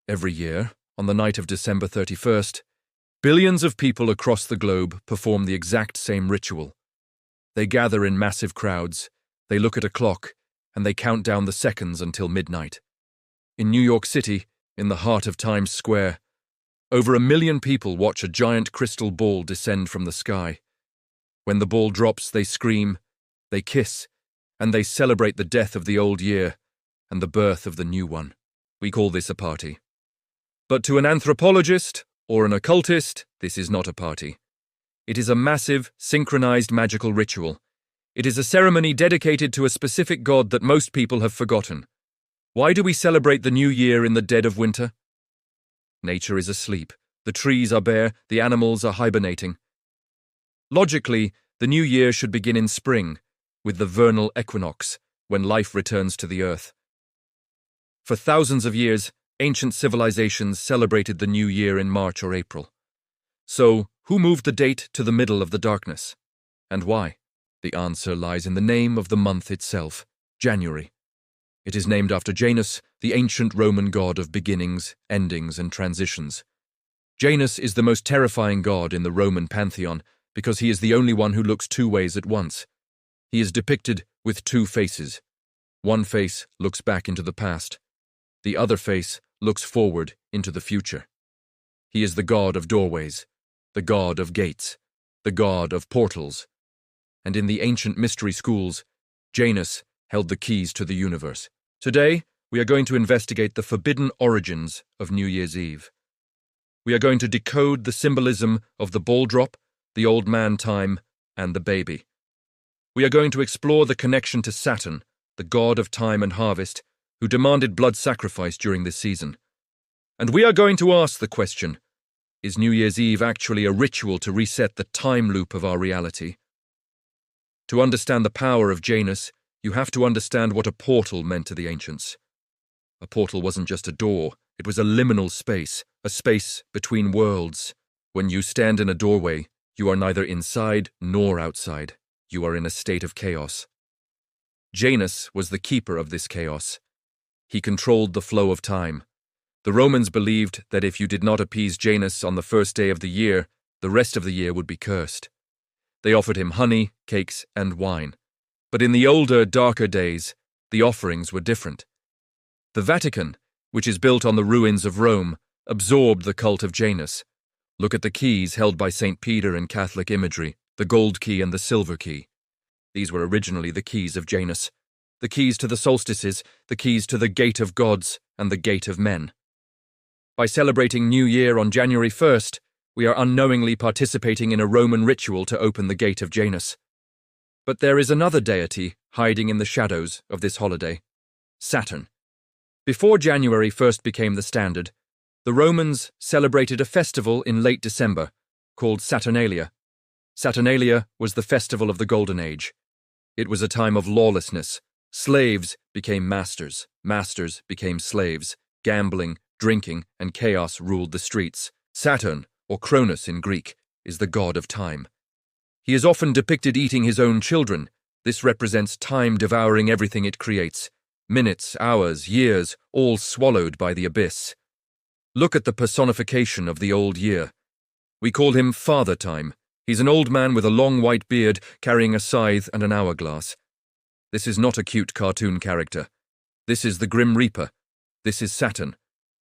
Every year, on the night of December 31st, billions of people across the globe perform the exact same ritual. They gather in massive crowds, they look at a clock, and they count down the seconds until midnight. In New York City, in the heart of Times Square, over 1 million people watch a giant crystal ball descend from the sky. When the ball drops, they scream, they kiss, and they celebrate the death of the old year and the birth of the new one. We call this a party. But to an anthropologist or an occultist, this is not a party. It is a massive, synchronized magical ritual. It is a ceremony dedicated to a specific god that most people have forgotten. Why do we celebrate the new year in the dead of winter? Nature is asleep. The trees are bare. The animals are hibernating. Logically, the new year should begin in spring, with the vernal equinox, when life returns to the earth. For thousands of years, ancient civilizations celebrated the new year in March or April. So, who moved the date to the middle of the darkness? And why? The answer lies in the name of the month itself, January. It is named after Janus, the ancient Roman god of beginnings, endings, and transitions. Janus is the most terrifying god in the Roman pantheon because he is the only one who looks two ways at once. He is depicted with two faces. One face looks back into the past. The other face looks forward into the future. He is the god of doorways, the god of gates, the god of portals. And in the ancient mystery schools, Janus held the keys to the universe. Today, we are going to investigate the forbidden origins of New Year's Eve. We are going to decode the symbolism of the ball drop, the old man time, and the baby. We are going to explore the connection to Saturn, the god of time and harvest, who demanded blood sacrifice during this season. And we are going to ask the question, is New Year's Eve actually a ritual to reset the time loop of our reality? To understand the power of Janus, you have to understand what a portal meant to the ancients. A portal wasn't just a door, it was a liminal space, a space between worlds. When you stand in a doorway, you are neither inside nor outside. You are in a state of chaos. Janus was the keeper of this chaos. He controlled the flow of time. The Romans believed that if you did not appease Janus on the first day of the year, the rest of the year would be cursed. They offered him honey, cakes, and wine. But in the older, darker days, the offerings were different. The Vatican, which is built on the ruins of Rome, absorbed the cult of Janus. Look at the keys held by St. Peter in Catholic imagery, the gold key and the silver key. These were originally the keys of Janus, the keys to the solstices, the keys to the gate of gods and the gate of men. By celebrating New Year on January 1st, we are unknowingly participating in a Roman ritual to open the gate of Janus. But there is another deity hiding in the shadows of this holiday, Saturn. Before January 1st became the standard, the Romans celebrated a festival in late December called Saturnalia. Saturnalia was the festival of the Golden Age. It was a time of lawlessness. Slaves became masters, masters became slaves. Gambling, drinking, and chaos ruled the streets. Saturn, or Cronus in Greek, is the god of time. He is often depicted eating his own children. This represents time devouring everything it creates. Minutes, hours, years, all swallowed by the abyss. Look at the personification of the old year. We call him Father Time. He's an old man with a long white beard carrying a scythe and an hourglass. This is not a cute cartoon character. This is the Grim Reaper. This is Saturn.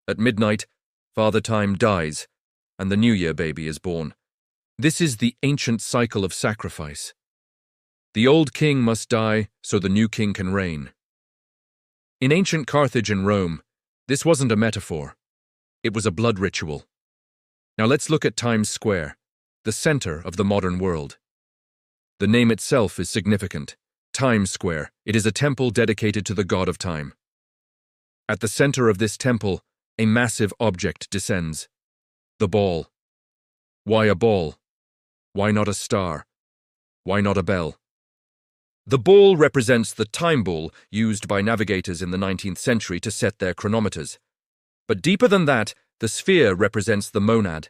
At midnight, Father Time dies, and the New Year baby is born. This is the ancient cycle of sacrifice. The old king must die so the new king can reign. In ancient Carthage and Rome, this wasn't a metaphor. It was a blood ritual. Now let's look at Times Square, the center of the modern world. The name itself is significant. Times Square. It is a temple dedicated to the god of time. At the center of this temple, a massive object descends. The ball. Why a ball? Why not a star? Why not a bell? The ball represents the time ball used by navigators in the 19th century to set their chronometers. But deeper than that, the sphere represents the monad,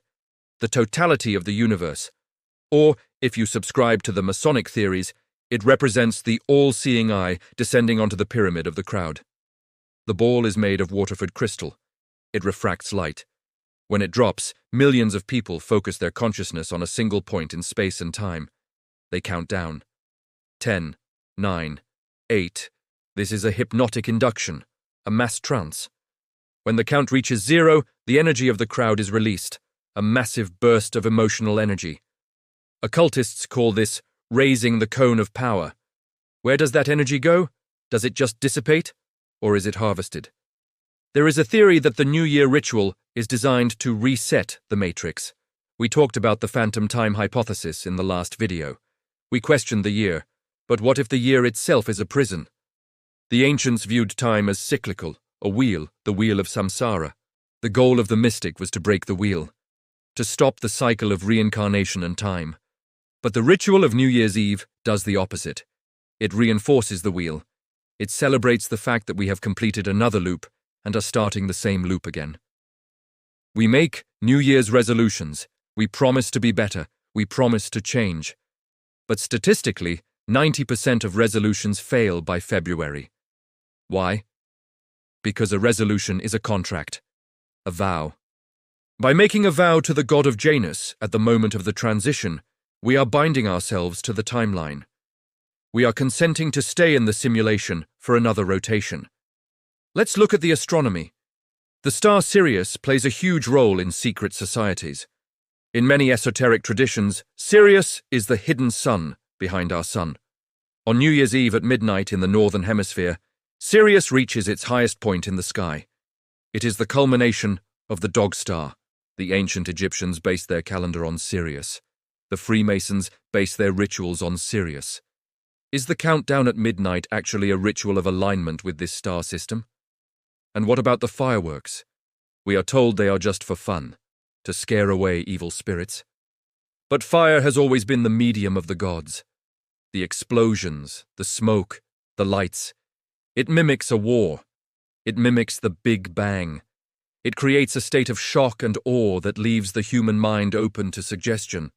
the totality of the universe. Or, if you subscribe to the Masonic theories, it represents the all-seeing eye descending onto the pyramid of the crowd. The ball is made of Waterford crystal. It refracts light. When it drops, millions of people focus their consciousness on a single point in space and time. They count down. 10, 9, 8. This is a hypnotic induction, a mass trance. When the count reaches 0, the energy of the crowd is released, a massive burst of emotional energy. Occultists call this raising the cone of power. Where does that energy go? Does it just dissipate, or is it harvested? There is a theory that the New Year ritual is designed to reset the matrix. We talked about the phantom time hypothesis in the last video. We questioned the year, but what if the year itself is a prison? The ancients viewed time as cyclical, a wheel, the wheel of samsara. The goal of the mystic was to break the wheel, to stop the cycle of reincarnation and time. But the ritual of New Year's Eve does the opposite. It reinforces the wheel. It celebrates the fact that we have completed another loop and are starting the same loop again. We make New Year's resolutions. We promise to be better. We promise to change. But statistically, 90% of resolutions fail by February. Why? Because a resolution is a contract, a vow. By making a vow to the god of Janus at the moment of the transition, we are binding ourselves to the timeline. We are consenting to stay in the simulation for another rotation. Let's look at the astronomy. The star Sirius plays a huge role in secret societies. In many esoteric traditions, Sirius is the hidden sun behind our sun. On New Year's Eve at midnight in the northern hemisphere, Sirius reaches its highest point in the sky. It is the culmination of the dog star. The ancient Egyptians based their calendar on Sirius. The Freemasons based their rituals on Sirius. Is the countdown at midnight actually a ritual of alignment with this star system? And what about the fireworks? We are told they are just for fun, to scare away evil spirits. But fire has always been the medium of the gods. The explosions, the smoke, the lights. It mimics a war. It mimics the Big Bang. It creates a state of shock and awe that leaves the human mind open to suggestion.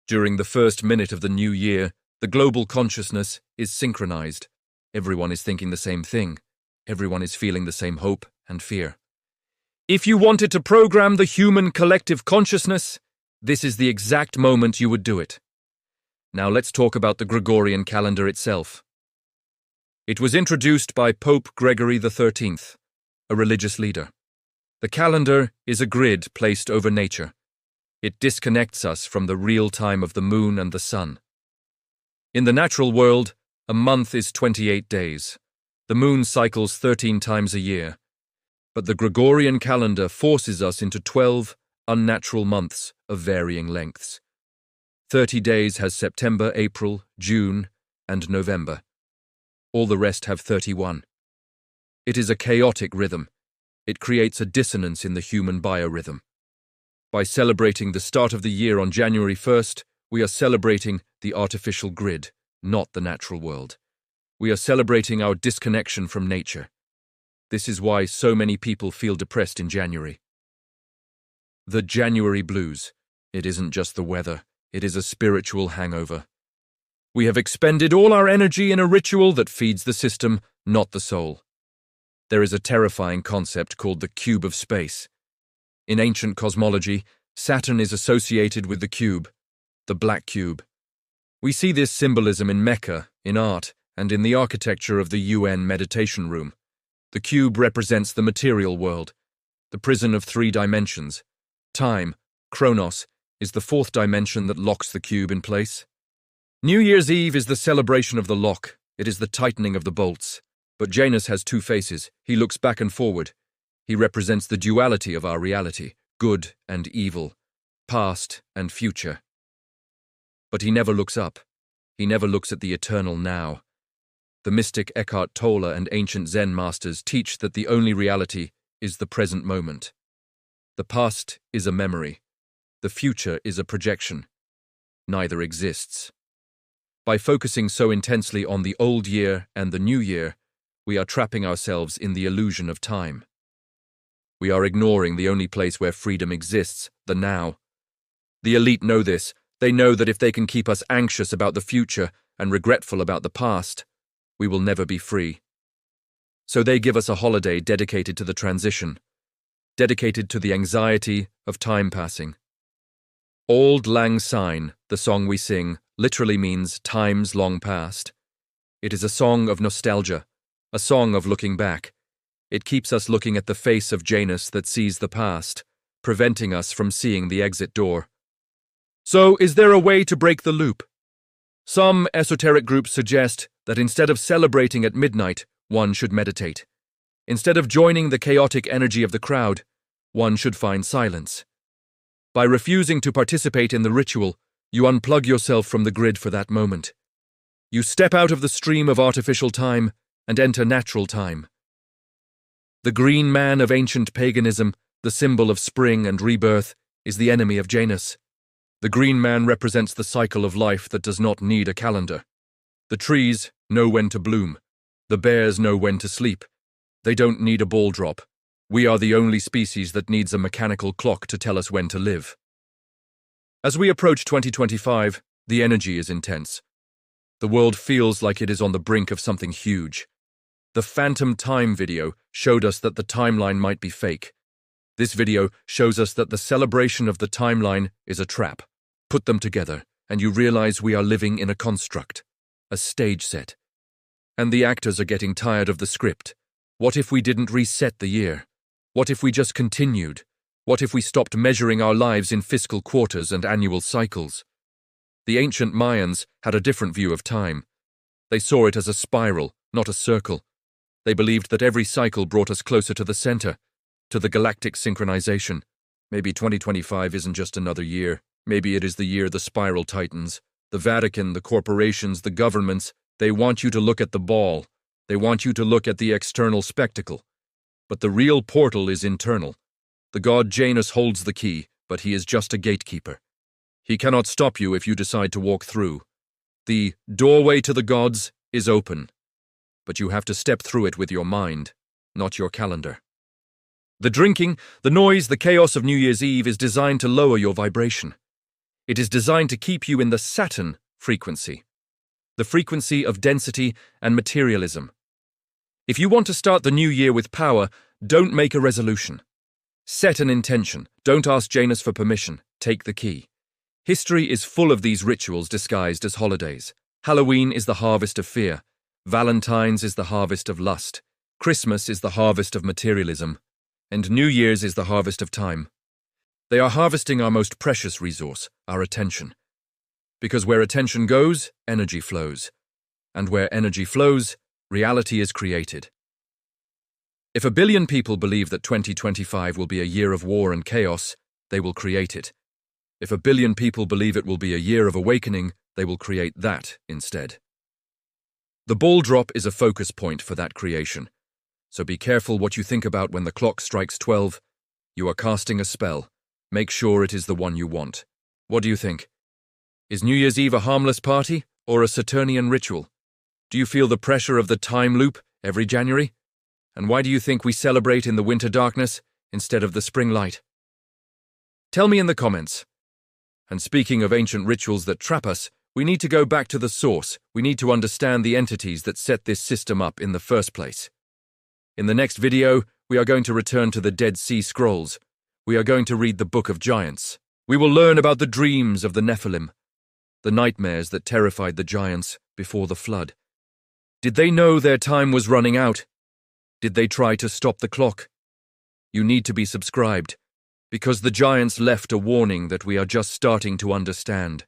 During the first minute of the new year, the global consciousness is synchronized. Everyone is thinking the same thing. Everyone is feeling the same hope and fear. If you wanted to program the human collective consciousness, this is the exact moment you would do it. Now let's talk about the Gregorian calendar itself. It was introduced by Pope Gregory XIII, a religious leader. The calendar is a grid placed over nature. It disconnects us from the real time of the moon and the sun. In the natural world, a month is 28 days. The moon cycles 13 times a year. But the Gregorian calendar forces us into 12 unnatural months of varying lengths. 30 days has September, April, June, and November. All the rest have 31. It is a chaotic rhythm. It creates a dissonance in the human biorhythm. By celebrating the start of the year on January 1st, we are celebrating the artificial grid, not the natural world. We are celebrating our disconnection from nature. This is why so many people feel depressed in January. The January blues. It isn't just the weather, it is a spiritual hangover. We have expended all our energy in a ritual that feeds the system, not the soul. There is a terrifying concept called the cube of space. In ancient cosmology, Saturn is associated with the cube, the black cube. We see this symbolism in Mecca, in art, and in the architecture of the UN meditation room. The cube represents the material world, the prison of 3 dimensions. Time, Chronos, is the 4th dimension that locks the cube in place. New Year's Eve is the celebration of the lock. It is the tightening of the bolts. But Janus has 2 faces. He looks back and forward. He represents the duality of our reality, good and evil, past and future. But he never looks up. He never looks at the eternal now. The mystic Eckhart Tolle and ancient Zen masters teach that the only reality is the present moment. The past is a memory. The future is a projection. Neither exists. By focusing so intensely on the old year and the new year, we are trapping ourselves in the illusion of time. We are ignoring the only place where freedom exists, the now. The elite know this. They know that if they can keep us anxious about the future and regretful about the past, we will never be free. So they give us a holiday dedicated to the transition. dedicated to the anxiety of time passing. Auld Lang Syne, the song we sing, literally means times long past. It is a song of nostalgia, a song of looking back. It keeps us looking at the face of Janus that sees the past, preventing us from seeing the exit door. So, is there a way to break the loop? Some esoteric groups suggest that instead of celebrating at midnight, one should meditate. Instead of joining the chaotic energy of the crowd, one should find silence. By refusing to participate in the ritual, you unplug yourself from the grid for that moment. You step out of the stream of artificial time and enter natural time. The green man of ancient paganism, the symbol of spring and rebirth, is the enemy of Janus. The green man represents the cycle of life that does not need a calendar. The trees know when to bloom. The bears know when to sleep. They don't need a ball drop. We are the only species that needs a mechanical clock to tell us when to live. As we approach 2025, the energy is intense. The world feels like it is on the brink of something huge. The Phantom Time video showed us that the timeline might be fake. This video shows us that the celebration of the timeline is a trap. Put them together, and you realize we are living in a construct, a stage set. And the actors are getting tired of the script. What if we didn't reset the year? What if we just continued? What if we stopped measuring our lives in fiscal quarters and annual cycles? The ancient Mayans had a different view of time. They saw it as a spiral, not a circle. They believed that every cycle brought us closer to the center, to the galactic synchronization. Maybe 2025 isn't just another year. Maybe it is the year the spiral tightens. The Vatican, the corporations, the governments, they want you to look at the ball. They want you to look at the external spectacle. But the real portal is internal. The god Janus holds the key, but he is just a gatekeeper. He cannot stop you if you decide to walk through. The doorway to the gods is open, but you have to step through it with your mind, not your calendar. The drinking, the noise, the chaos of New Year's Eve is designed to lower your vibration. It is designed to keep you in the Saturn frequency, the frequency of density and materialism. If you want to start the new year with power, don't make a resolution. Set an intention. Don't ask Janus for permission. Take the key. History is full of these rituals disguised as holidays. Halloween is the harvest of fear. Valentine's is the harvest of lust. Christmas is the harvest of materialism. And New Year's is the harvest of time. They are harvesting our most precious resource, our attention. Because where attention goes, energy flows. And where energy flows, reality is created. If 1 billion people believe that 2025 will be a year of war and chaos, they will create it. If 1 billion people believe it will be a year of awakening, they will create that instead. The ball drop is a focus point for that creation. So be careful what you think about when the clock strikes 12. You are casting a spell. Make sure it is the one you want. What do you think? Is New Year's Eve a harmless party or a Saturnian ritual? Do you feel the pressure of the time loop every January? And why do you think we celebrate in the winter darkness instead of the spring light? Tell me in the comments. And speaking of ancient rituals that trap us, we need to go back to the source. We need to understand the entities that set this system up in the first place. In the next video, we are going to return to the Dead Sea Scrolls. We are going to read the Book of Giants. We will learn about the dreams of the Nephilim, the nightmares that terrified the giants before the flood. Did they know their time was running out? Did they try to stop the clock? You need to be subscribed, because the giants left a warning that we are just starting to understand.